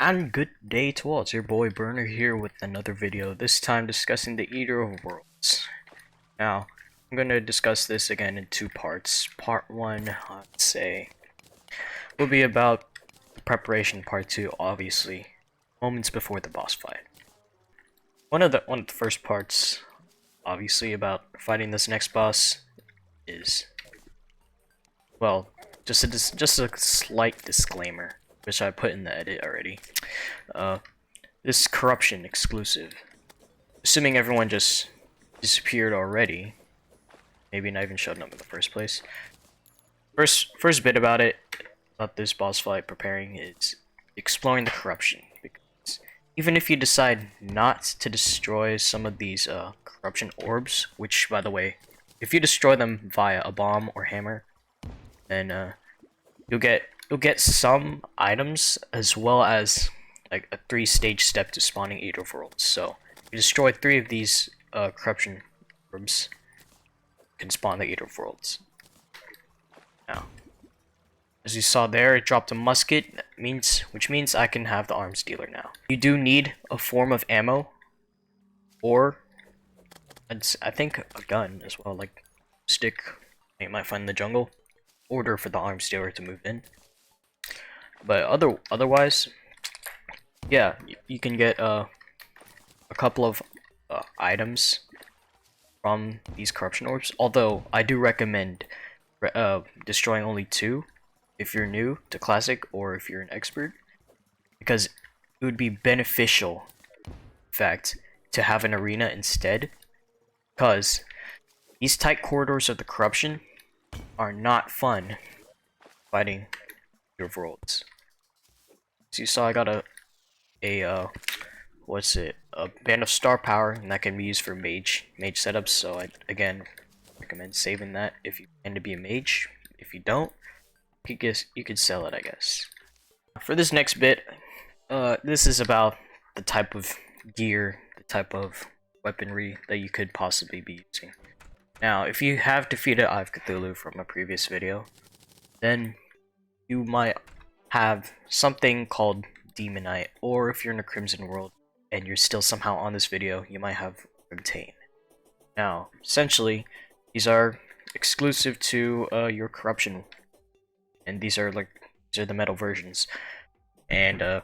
And good day to all, it's your boy Burner here with another video, this time discussing the Eater of Worlds. Now, I'm going to discuss this again in two parts. Part 1, I'd say, will be about the preparation. Part 2, obviously, moments before the boss fight. One of the first parts, obviously, about fighting this next boss is, well, just a slight disclaimer, which I put in the edit already. This is corruption exclusive. Assuming everyone just disappeared already, maybe not even showed up in the first place. First bit about this boss fight preparing is exploring the corruption. Because even if you decide not to destroy some of these corruption orbs, which by the way, if you destroy them via a bomb or hammer, then you'll get some items as well as like a 3-stage step to spawning Eater of Worlds. So if you destroy 3 of these corruption orbs, you can spawn the Eater of Worlds. Now, as you saw there, it dropped a musket, which means I can have the arms dealer now. You do need a form of ammo, or I think a gun as well, like stick you might find in the jungle. Order for the arms dealer to move in. But otherwise, yeah, you can get a couple of items from these corruption orbs. Although I do recommend destroying only 2 if you're new to classic or if you're an expert, because it would be beneficial, in fact, to have an arena instead, because these tight corridors of the corruption are not fun fighting your worlds. So you saw I got a band of star power, and that can be used for mage setups. So I again recommend saving that if you plan to be a mage. If you don't, you could sell it, I guess. For this next bit, this is about the type of gear, the type of weaponry that you could possibly be using. Now, if you have defeated Eye of Cthulhu from a previous video, then you might have something called Demonite, or if you're in a Crimson World and you're still somehow on this video, you might have Obtain. Now, essentially, these are exclusive to your corruption, and these are the metal versions. And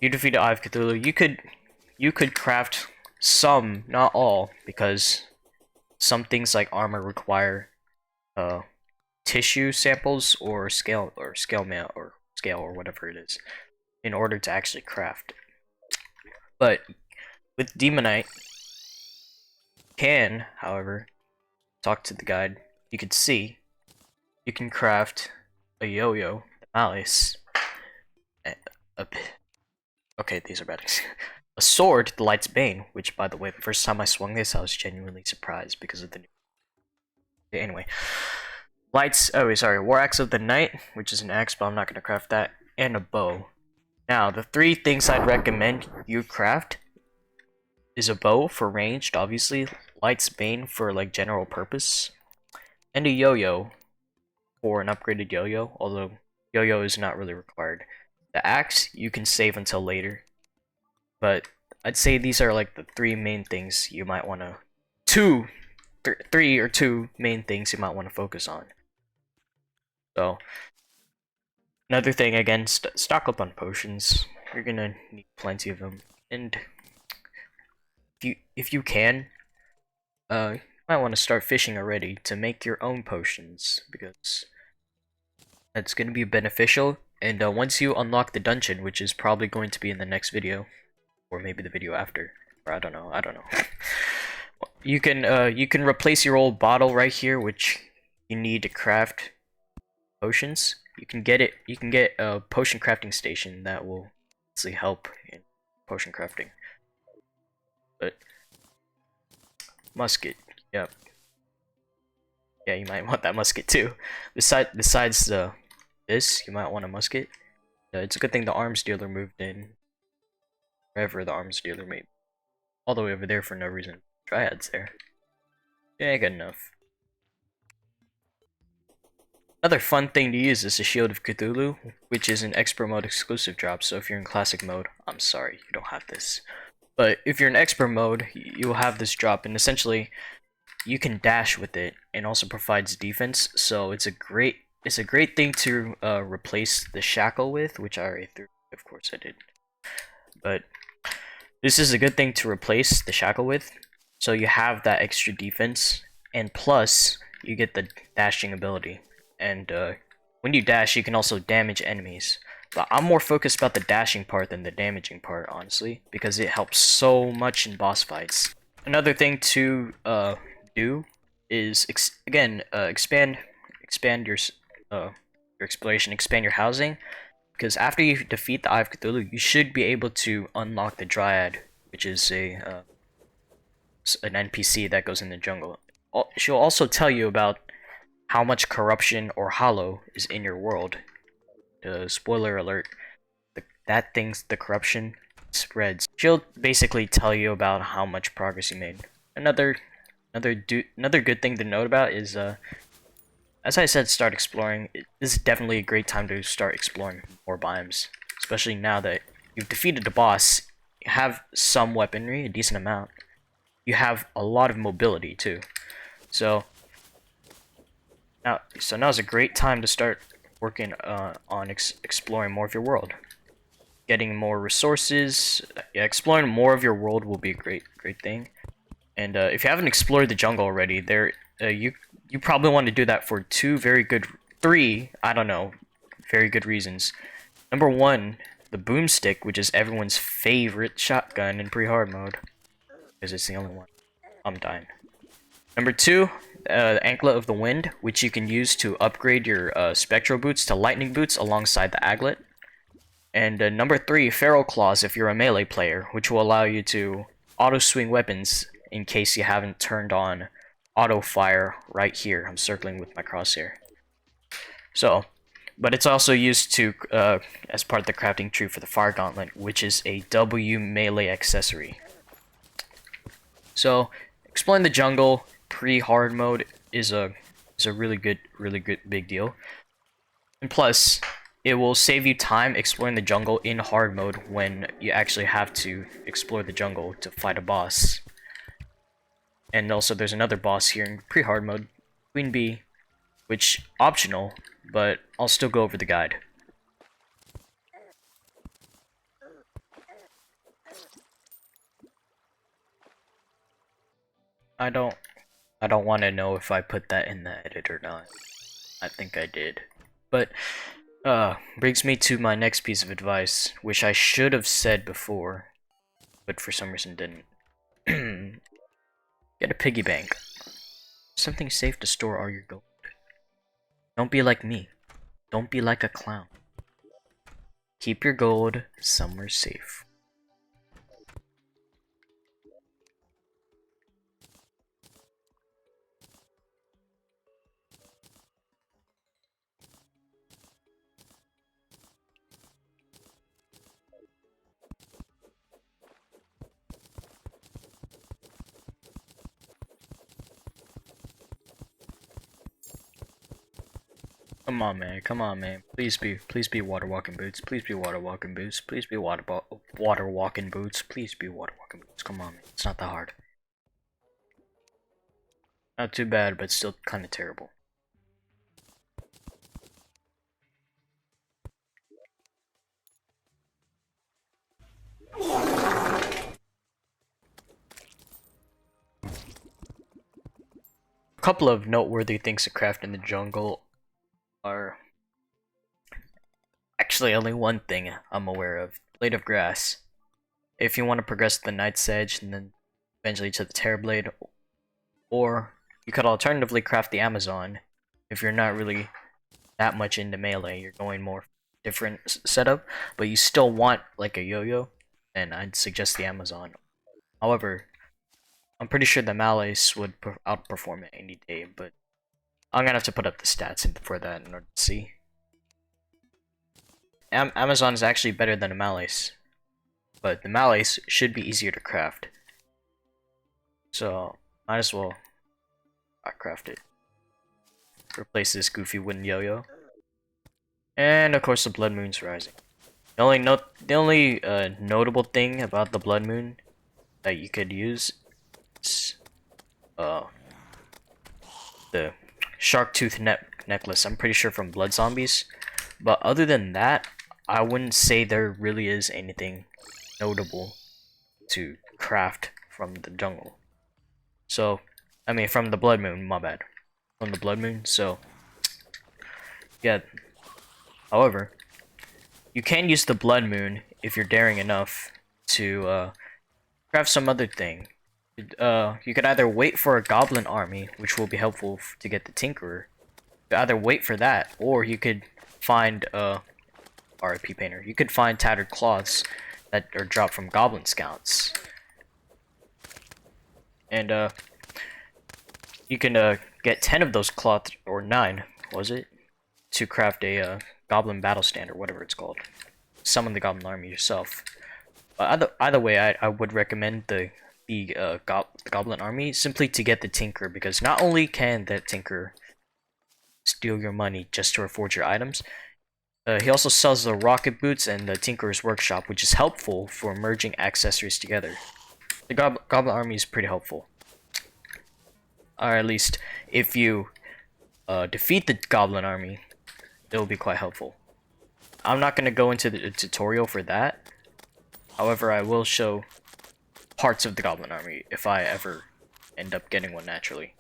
you defeated Eye of Cthulhu, you could craft some, not all, because some things like armor require tissue samples or scale mail or scale or whatever it is in order to actually craft. But with Demonite, can, however, talk to the guide, you can see you can craft a yo-yo, the malice, okay, these are bad. A sword, the Light's Bane, which, by the way, the first time I swung this, I was genuinely surprised because of the new... Anyway. War Axe of the Night, which is an axe, but I'm not going to craft that, and a bow. Now, the 3 things I'd recommend you craft is a bow for ranged, obviously, Light's Bane for, like, general purpose, and a yo-yo for an upgraded yo-yo, although yo-yo is not really required. The axe, you can save until later. But I'd say these are like the 3 main things you might want to... 2 main things you might want to focus on. So, another thing, again, stock up on potions. You're gonna need plenty of them. And if you can, you might want to start fishing already to make your own potions, because that's gonna be beneficial. And once you unlock the dungeon, which is probably going to be in the next video, or maybe the video after, or I don't know. You can replace your old bottle right here, which you need to craft potions. You can get a potion crafting station that will actually help in potion crafting. But musket, yep. Yeah, you might want that musket too. Besides this, you might want a musket. It's a good thing the arms dealer moved in. Wherever the arms dealer may be. All the way over there for no reason. Triads there. Yeah, good enough. Another fun thing to use is the Shield of Cthulhu, which is an expert mode exclusive drop. So if you're in classic mode, I'm sorry, you don't have this. But if you're in expert mode, you'll have this drop, and essentially you can dash with it, and also provides defense. So it's a great thing to replace the shackle with, which I already threw. Of course I did. But this is a good thing to replace the shackle with. So you have that extra defense, and plus you get the dashing ability. And when you dash, you can also damage enemies. But I'm more focused about the dashing part than the damaging part, honestly, because it helps so much in boss fights. Another thing to do is expand your exploration, expand your housing, because after you defeat the Eye of Cthulhu, you should be able to unlock the Dryad, which is an NPC that goes in the jungle. She'll also tell you about how much corruption or hollow is in your world. Spoiler alert, the corruption spreads. She'll basically tell you about how much progress you made. Another good thing to note about is, as I said, start exploring. This is definitely a great time to start exploring more biomes, especially now that you've defeated the boss. You have some weaponry, a decent amount. You have a lot of mobility too, so now is a great time to start working on exploring more of your world, getting more resources. Yeah, exploring more of your world will be a great thing. And if you haven't explored the jungle already, you probably want to do that for three, I don't know, very good reasons. Number one, the boomstick, which is everyone's favorite shotgun in pre-hard mode, because it's the only one. I'm dying. Number two, the Anklet of the Wind, which you can use to upgrade your Spectral Boots to Lightning Boots alongside the Aglet. And number three, Feral Claws if you're a melee player, which will allow you to auto-swing weapons in case you haven't turned on auto-fire right here. I'm circling with my crosshair. So, but it's also used to as part of the crafting tree for the Fire Gauntlet, which is a W melee accessory. So, exploring the jungle pre-hard mode is a really good big deal. And plus, it will save you time exploring the jungle in hard mode when you actually have to explore the jungle to fight a boss. And also there's another boss here in pre-hard mode, Queen Bee, which optional, but I'll still go over the guide. I don't want to know if I put that in the edit or not. I think I did. But brings me to my next piece of advice, which I should have said before, but for some reason didn't. Get a piggy bank. Something safe to store all your gold. Don't be like me. Don't be like a clown. Keep your gold somewhere safe. Come on, man. Please be water walking boots. Please be water walking boots. Please be water walking boots. Please be water walking boots. Come on, man. It's not that hard. Not too bad, but still kind of terrible. A couple of noteworthy things to craft in the jungle are actually only one thing I'm aware of. Blade of Grass. If you want to progress to the Knight's Edge and then eventually to the Terrorblade, or you could alternatively craft the Amazon if you're not really that much into melee, you're going more different setup, but you still want like a yo-yo, then I'd suggest the Amazon. However, I'm pretty sure the Malace would outperform it any day, but I'm gonna have to put up the stats for that in order to see. Amazon is actually better than a Malace, but the Malace should be easier to craft. So, might as well craft it. replace this goofy wooden yo-yo. And of course the blood moon's rising. The only notable thing about the blood moon that you could use is the shark tooth necklace. I'm pretty sure from blood zombies. But other than that, I wouldn't say there really is anything notable to craft from the jungle. So, I mean from the blood moon, my bad. From the blood moon, so yeah. However, you can use the blood moon if you're daring enough to craft some other thing. You could either wait for a goblin army, which will be helpful to get the tinkerer. You could either wait for that, or you could find RIP painter. You could find tattered cloths that are dropped from goblin scouts, and you can get 10 of those cloths, or 9, was it, to craft a goblin battle stand or whatever it's called. Summon the goblin army yourself. Either way, I would recommend the goblin army simply to get the tinker, because not only can that tinker steal your money just to reforge your items, he also sells the rocket boots and the tinkerer's workshop, which is helpful for merging accessories together. The goblin army is pretty helpful, or at least if you defeat the goblin army, it will be quite helpful. I'm not going to go into the tutorial for that. However, I will show parts of the goblin army if I ever end up getting one naturally.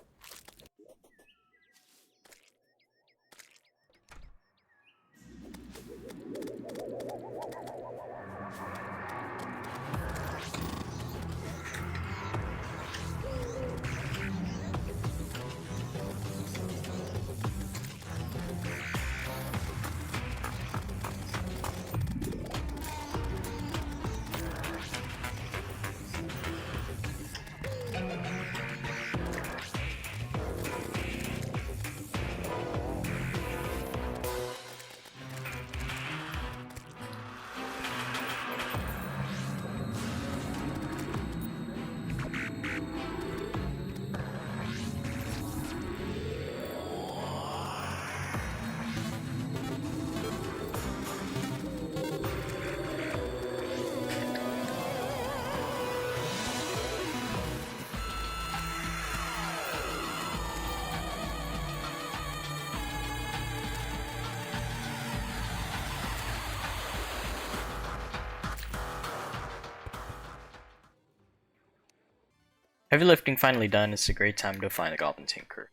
Heavy lifting finally done, it's a great time to find the goblin tinker.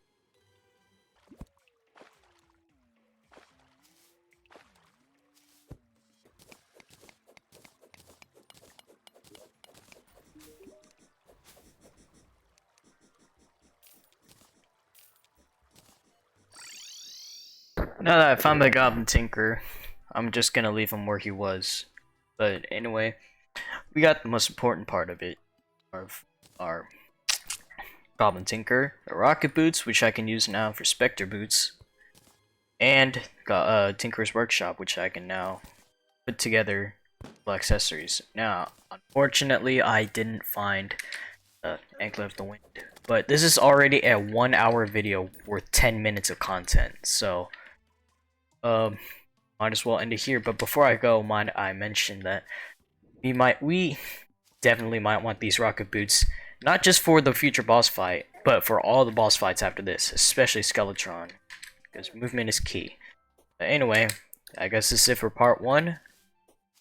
Now that I found the goblin tinker, I'm just gonna leave him where he was. But anyway, we got the most important part of it, of our goblin tinker, the rocket boots, which I can use now for specter boots, and got tinker's workshop, which I can now put together for accessories. Now, unfortunately, I didn't find Anklet of the Wind, but this is already a 1-hour video worth 10 minutes of content, so might as well end it here. But before I go, mind I mentioned that we definitely might want these rocket boots, not just for the future boss fight, but for all the boss fights after this, especially Skeletron, because movement is key. But anyway, I guess this is it for part 1.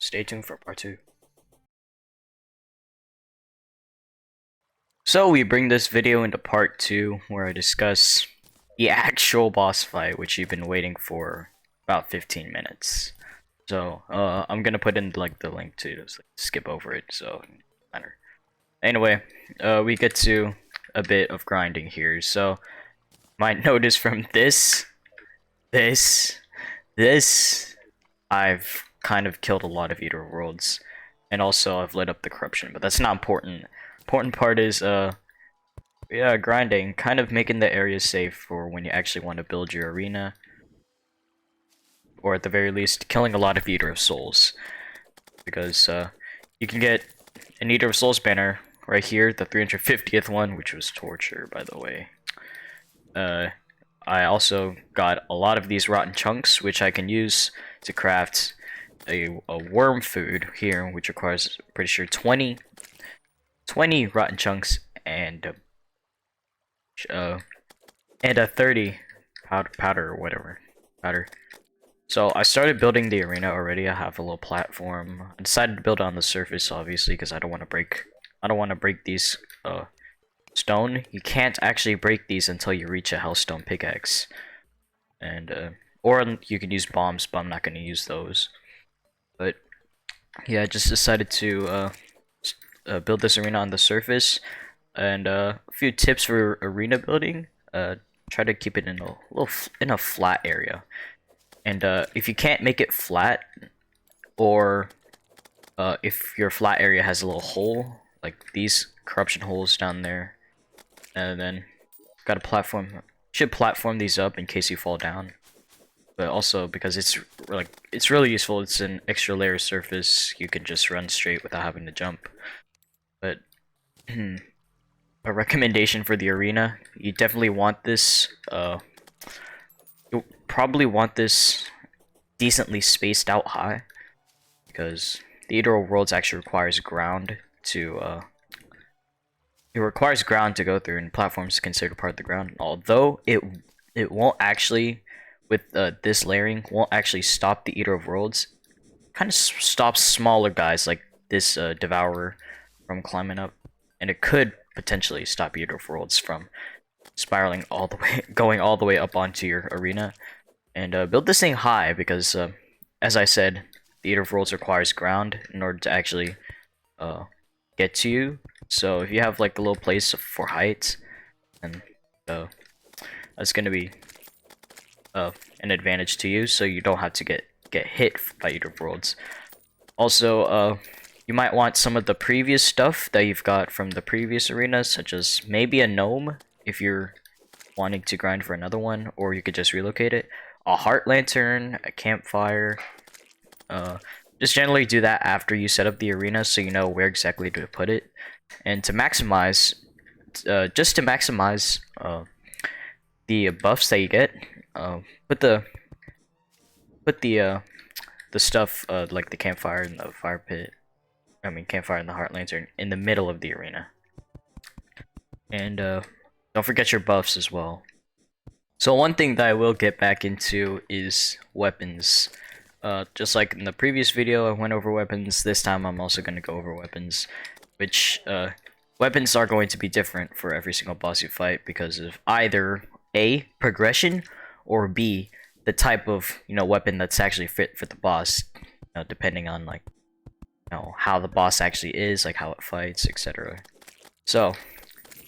Stay tuned for part 2. So we bring this video into part 2, where I discuss the actual boss fight, which you've been waiting for about 15 minutes. So I'm gonna put in like the link to just skip over it, so matter. Anyway, we get to a bit of grinding here. So might notice from this, I've kind of killed a lot of Eater Worlds, and also I've lit up the corruption, but that's not important. Important part is yeah, grinding, kind of making the area safe for when you actually want to build your arena, or at the very least killing a lot of Eater of Souls, because you can get an Eater of Souls banner right here, the 350th one, which was torture, by the way. I also got a lot of these rotten chunks, which I can use to craft a worm food here, which requires, pretty sure, 20 rotten chunks uh, and a 30 powder or whatever. Powder. So I started building the arena already. I have a little platform. I decided to build it on the surface, obviously, because I don't want to break these stone. You can't actually break these until you reach a hellstone pickaxe. And or you can use bombs, but I'm not going to use those. But yeah, I just decided to build this arena on the surface. And a few tips for arena building: try to keep it in a flat area. And if you can't make it flat, or if your flat area has a little hole, like these corruption holes down there, and then got a platform. Should platform these up in case you fall down. But also because it's really useful. It's an extra layer of surface. You can just run straight without having to jump. But a recommendation for the arena: you definitely want this. You'll probably want this decently spaced out high, because the Eater of Worlds actually requires ground to go through, and platforms is considered part of the ground. Although it won't actually, with this layering, won't actually stop the Eater of Worlds. Kind of stops smaller guys like this Devourer from climbing up, and it could potentially stop Eater of Worlds from spiraling all the way, going all the way up onto your arena. And build this thing high because, as I said, the Eater of Worlds requires ground in order to actually get to you. So if you have like a little place for height, and that's gonna be an advantage to you, so you don't have to get hit by Eater of Worlds. Also, you might want some of the previous stuff that you've got from the previous arenas, such as maybe a gnome if you're wanting to grind for another one, or you could just relocate it. A heart lantern, a campfire. Just generally do that after you set up the arena, so you know where exactly to put it. And to maximize, just to maximize the buffs that you get, put the stuff like the campfire and the fire pit. I mean, campfire and the heart lantern in the middle of the arena. And don't forget your buffs as well. So one thing that I will get back into is weapons. Just like in the previous video, I went over weapons. This time I'm also going to go over weapons, which weapons are going to be different for every single boss you fight because of either A, progression, or B, the type of weapon that's actually fit for the boss, depending on like how the boss actually is, like how it fights, etc. So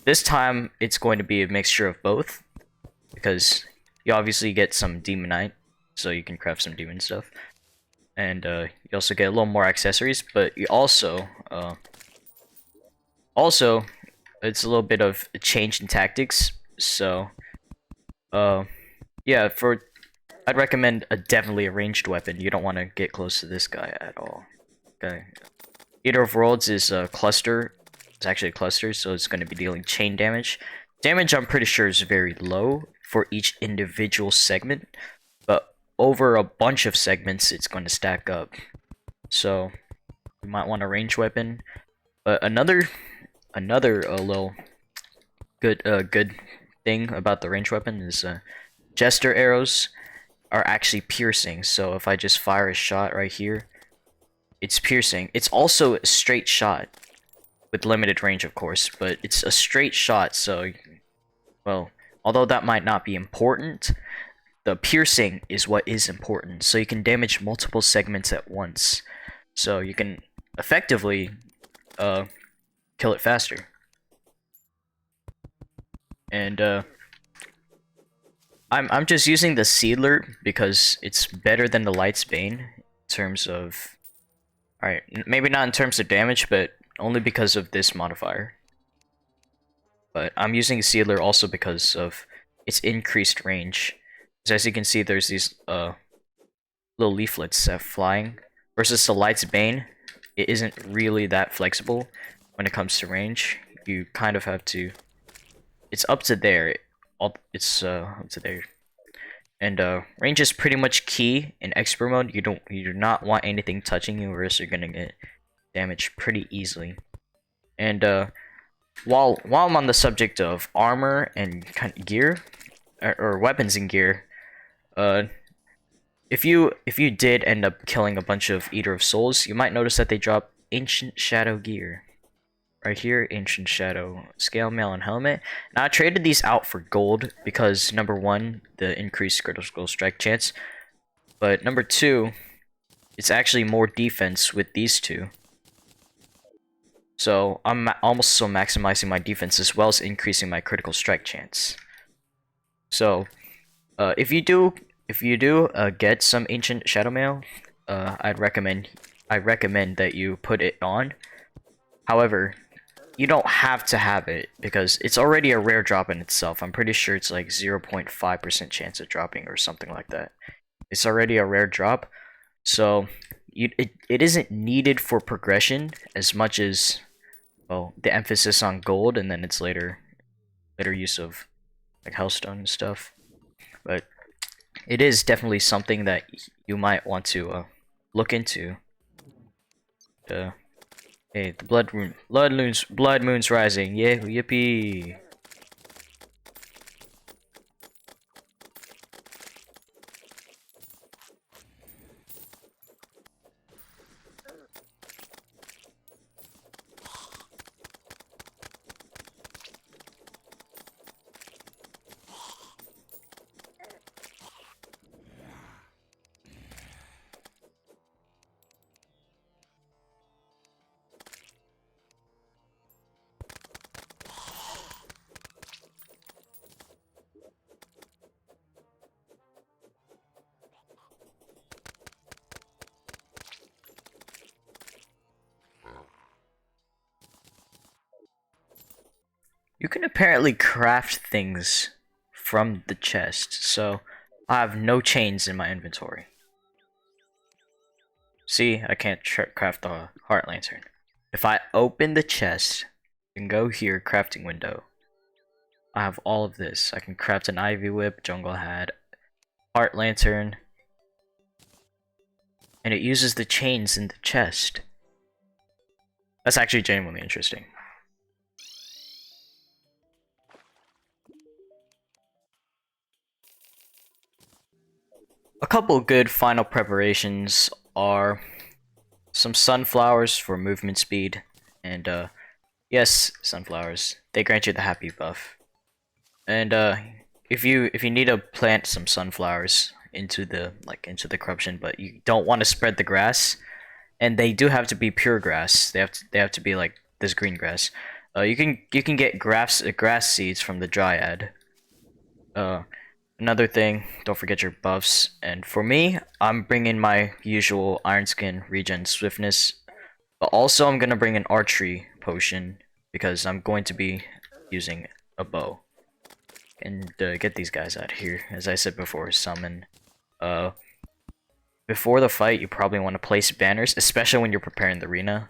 this time it's going to be a mixture of both, because you obviously get some demonite, so you can craft some demon stuff, and you also get a little more accessories, but you also it's a little bit of a change in tactics. So yeah, I'd recommend definitely a ranged weapon. You don't want to get close to this guy at all. Okay, Eater of Worlds is a cluster. It's actually a cluster, so it's going to be dealing chain damage. Damage, I'm pretty sure, is very low for each individual segment, but over a bunch of segments, it's going to stack up. So you might want a ranged weapon. But another little good thing about the ranged weapon is Jester arrows are actually piercing. So if I just fire a shot right here, it's piercing. It's also a straight shot with limited range, of course, but it's a straight shot. So, well, although that might not be important, the piercing is what is important. So you can damage multiple segments at once. So you can effectively kill it faster. And I'm just using the Seedler because it's better than the Light's Bane in terms of, alright, maybe not in terms of damage, but only because of this modifier. But I'm using Seedler also because of its increased range. So as you can see, there's these little leaflets flying. Versus the Light's Bane, it isn't really that flexible when it comes to range. You kind of have to... It's up to there. It's there. And range is pretty much key in expert mode. You do not want anything touching you, or else you're gonna get damaged pretty easily. And while I'm on the subject of armor and kind of gear, or weapons and gear, if you did end up killing a bunch of Eater of Souls, you might notice that they drop Ancient Shadow gear. Right here, Ancient Shadow Scale Mail and Helmet. Now I traded these out for gold because number one, the increased critical strike chance, but number two, it's actually more defense with these two. So I'm almost so maximizing my defense as well as increasing my critical strike chance. So if you do get some Ancient Shadow Mail, I recommend that you put it on. However, you don't have to have it because it's already a rare drop in itself. I'm pretty sure it's like 0.5% chance of dropping or something like that. It's already a rare drop, so it isn't needed for progression as much as, well, the emphasis on gold and then its later use of like Hellstone and stuff. But it is definitely something that you might want to look into. Hey, the blood moon's rising. Yeah, yippee. You can apparently craft things from the chest, so I have no chains in my inventory. See, I can't craft the heart lantern. If I open the chest and go here, crafting window, I have all of this. I can craft an ivy whip, jungle hat, heart lantern, and it uses the chains in the chest. That's actually genuinely interesting. A couple good final preparations are some sunflowers for movement speed, and yes, sunflowers. They grant you the happy buff. And if you need to plant some sunflowers into the corruption, but you don't want to spread the grass, and they do have to be pure grass. They have to be like this green grass. You can get grass seeds from the dryad. Another thing, don't forget your buffs. And for me, I'm bringing my usual Iron Skin regen swiftness, but also I'm gonna bring an archery potion because I'm going to be using a bow. And get these guys out of here. As I said before, summon. Before the fight, you probably want to place banners, especially when you're preparing the arena,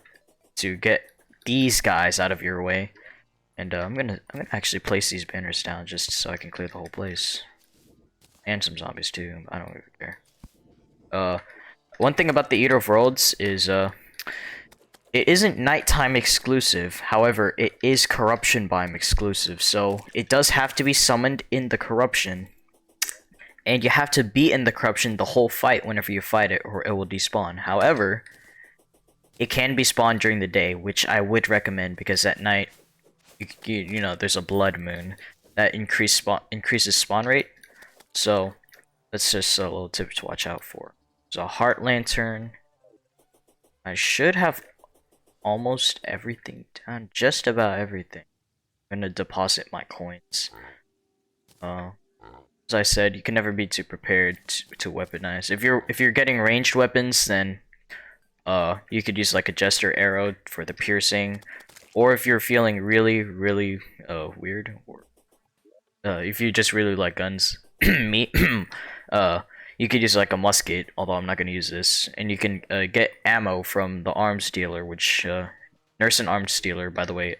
to get these guys out of your way. And I'm gonna actually place these banners down just so I can clear the whole place. And some zombies too. I don't really care. One thing about the Eater of Worlds is it isn't nighttime exclusive. However, it is corruption biome exclusive. So it does have to be summoned in the corruption, and you have to be in the corruption the whole fight whenever you fight it, or it will despawn. However, it can be spawned during the day, which I would recommend because at night, you know, there's a blood moon that increases spawn rate. So that's just a little tip to watch out for. So heart lantern. I should have almost everything done, just about everything. I'm gonna deposit my coins. As I said, you can never be too prepared to weaponize. If you're getting ranged weapons, then you could use like a jester arrow for the piercing, or if you're feeling really weird, or if you just really like guns. Me, you could use like a musket, although I'm not gonna use this, and you can get ammo from the arms dealer, which Nurse and Arms Dealer, by the way,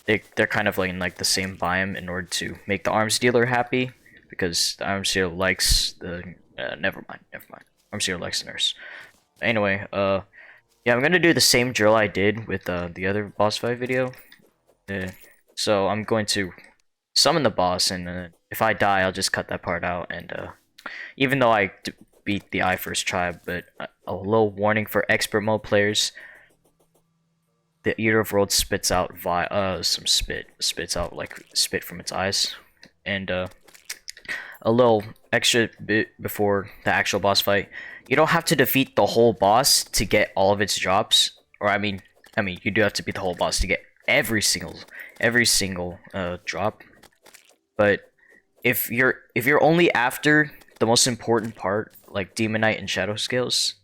they're kind of like in like the same biome in order to make the arms dealer happy, because the arms dealer likes the never mind. Arms dealer likes the nurse. Anyway, yeah, I'm gonna do the same drill I did with the other boss fight video. So I'm going to summon the boss, and if I die, I'll just cut that part out. And even though I beat the eye first try, but a little warning for expert mode players: the Eater of Worlds spits out some spits out like spit from its eyes, and a little extra bit before the actual boss fight. You don't have to defeat the whole boss to get all of its drops, or I mean, you do have to beat the whole boss to get every single drop. But if you're only after the most important part, like Demonite and Shadow Scales,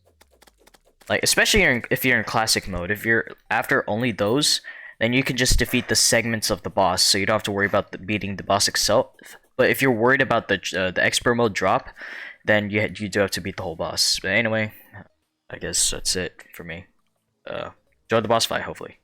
like especially if you're in classic mode, if you're after only those, then you can just defeat the segments of the boss, so you don't have to worry about beating the boss itself. But if you're worried about the expert mode drop, then you do have to beat the whole boss. But anyway, I guess that's it for me. Enjoy the boss fight, hopefully.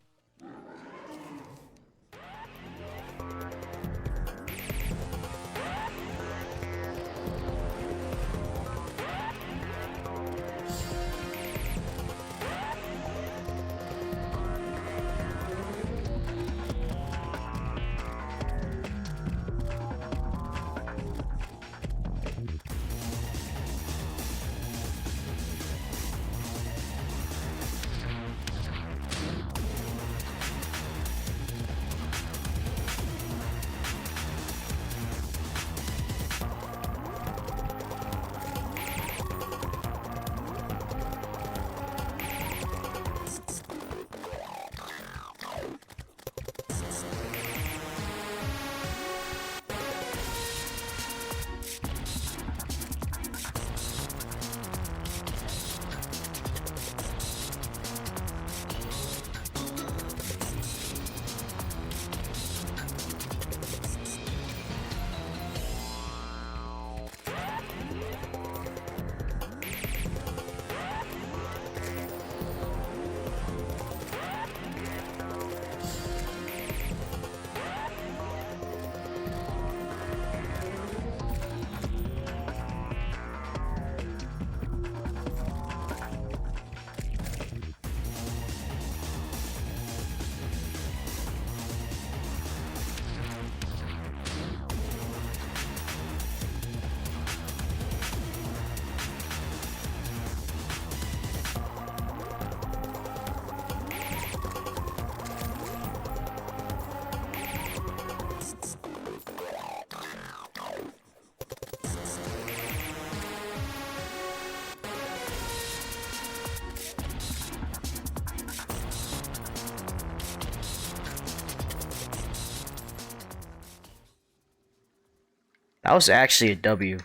That was actually a W.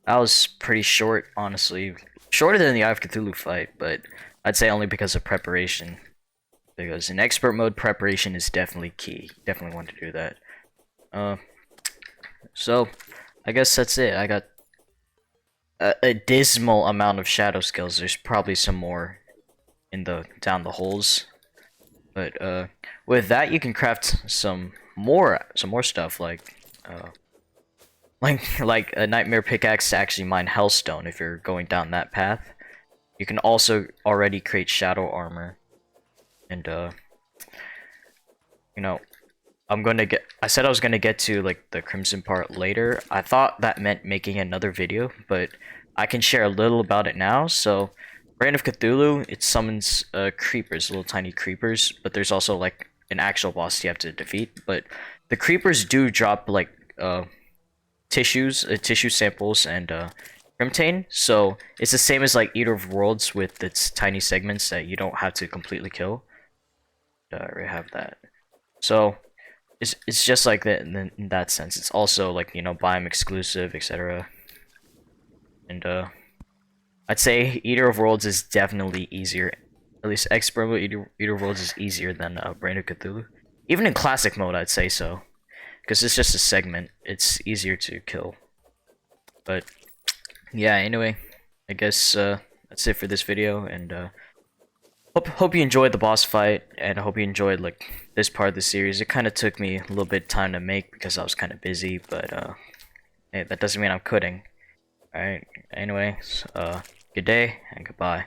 That was pretty short, honestly. Shorter than the Eye of Cthulhu fight, but I'd say only because of preparation. Because in expert mode, preparation is definitely key. Definitely want to do that. So, I guess that's it. I got a dismal amount of shadow skills. There's probably some more in down the holes. But with that, you can craft some more stuff like a nightmare pickaxe to actually mine hellstone if you're going down that path. You can also already create shadow armor, and you know, I said I was gonna get to like the crimson part later. I thought that meant making another video, but I can share a little about it now. So Reign of Cthulhu, it summons creepers, little tiny creepers, but there's also like an actual boss you have to defeat. But the creepers do drop like tissue samples and Crimtane, so it's the same as like Eater of Worlds with its tiny segments that you don't have to completely kill. I already have that. So it's just like that in that sense. It's also like, you know, biome exclusive, etc. And I'd say Eater of Worlds is definitely easier. At least expert mode Eater of Worlds is easier than Reign of Cthulhu. Even in classic mode, I'd say so. Because it's just a segment, it's easier to kill. But yeah, anyway, I guess that's it for this video, and hope you enjoyed the boss fight, and I hope you enjoyed like this part of the series. It kind of took me a little bit of time to make because I was kind of busy, but hey, that doesn't mean I'm quitting. All right. Anyways, good day and goodbye.